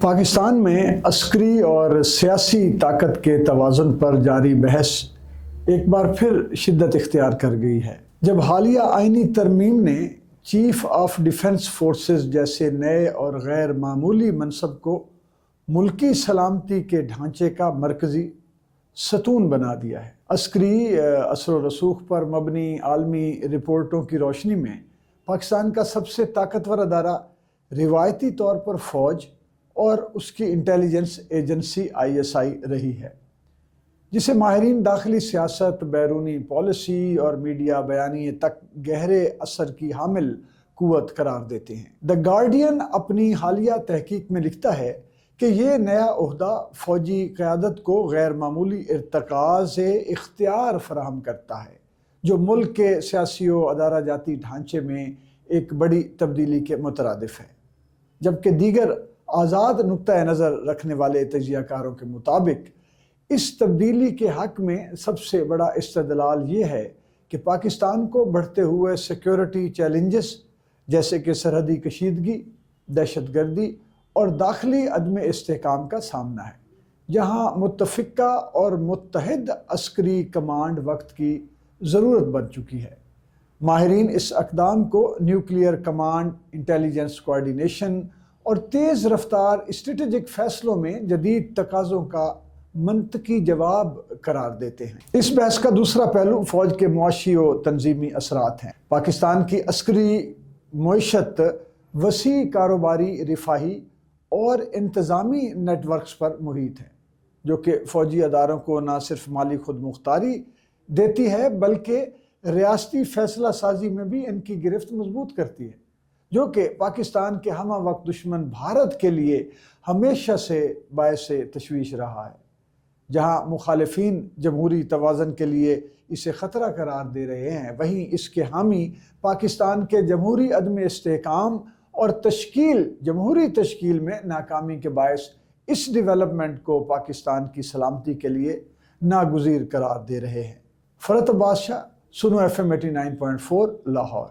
پاکستان میں عسکری اور سیاسی طاقت کے توازن پر جاری بحث ایک بار پھر شدت اختیار کر گئی ہے، جب حالیہ آئینی ترمیم نے چیف آف ڈیفنس فورسز جیسے نئے اور غیر معمولی منصب کو ملکی سلامتی کے ڈھانچے کا مرکزی ستون بنا دیا ہے۔ عسکری اثر و رسوخ پر مبنی عالمی رپورٹوں کی روشنی میں پاکستان کا سب سے طاقتور ادارہ روایتی طور پر فوج اور اس کی انٹیلیجنس ایجنسی ISI رہی ہے، جسے ماہرین داخلی سیاست، بیرونی پالیسی اور میڈیا بیانیے تک گہرے اثر کی حامل قوت قرار دیتے ہیں۔ دی گارڈین اپنی حالیہ تحقیق میں لکھتا ہے کہ یہ نیا عہدہ فوجی قیادت کو غیر معمولی ارتکاز اختیار فراہم کرتا ہے، جو ملک کے سیاسی و ادارہ جاتی ڈھانچے میں ایک بڑی تبدیلی کے مترادف ہے، جبکہ دیگر آزاد نقطہ نظر رکھنے والے تجزیہ کاروں کے مطابق اس تبدیلی کے حق میں سب سے بڑا استدلال یہ ہے کہ پاکستان کو بڑھتے ہوئے سیکیورٹی چیلنجز جیسے کہ سرحدی کشیدگی، دہشت گردی اور داخلی عدم استحکام کا سامنا ہے، جہاں متفقہ اور متحد عسکری کمانڈ وقت کی ضرورت بن چکی ہے۔ ماہرین اس اقدام کو نیوکلیئر کمانڈ، انٹیلیجنس کوارڈینیشن اور تیز رفتار اسٹریٹجک فیصلوں میں جدید تقاضوں کا منطقی جواب قرار دیتے ہیں۔ اس بحث کا دوسرا پہلو فوج کے معاشی و تنظیمی اثرات ہیں۔ پاکستان کی عسکری معیشت وسیع کاروباری، رفاہی اور انتظامی نیٹ ورکس پر محیط ہے، جو کہ فوجی اداروں کو نہ صرف مالی خود مختاری دیتی ہے بلکہ ریاستی فیصلہ سازی میں بھی ان کی گرفت مضبوط کرتی ہے، جو کہ پاکستان کے ہمہ وقت دشمن بھارت کے لیے ہمیشہ سے باعث تشویش رہا ہے۔ جہاں مخالفین جمہوری توازن کے لیے اسے خطرہ قرار دے رہے ہیں، وہیں اس کے حامی پاکستان کے جمہوری عدم استحکام اور جمہوری تشکیل میں ناکامی کے باعث اس ڈیولپمنٹ کو پاکستان کی سلامتی کے لیے ناگزیر قرار دے رہے ہیں۔ فرحت عباس شاہ، سنو FM 89.4 لاہور۔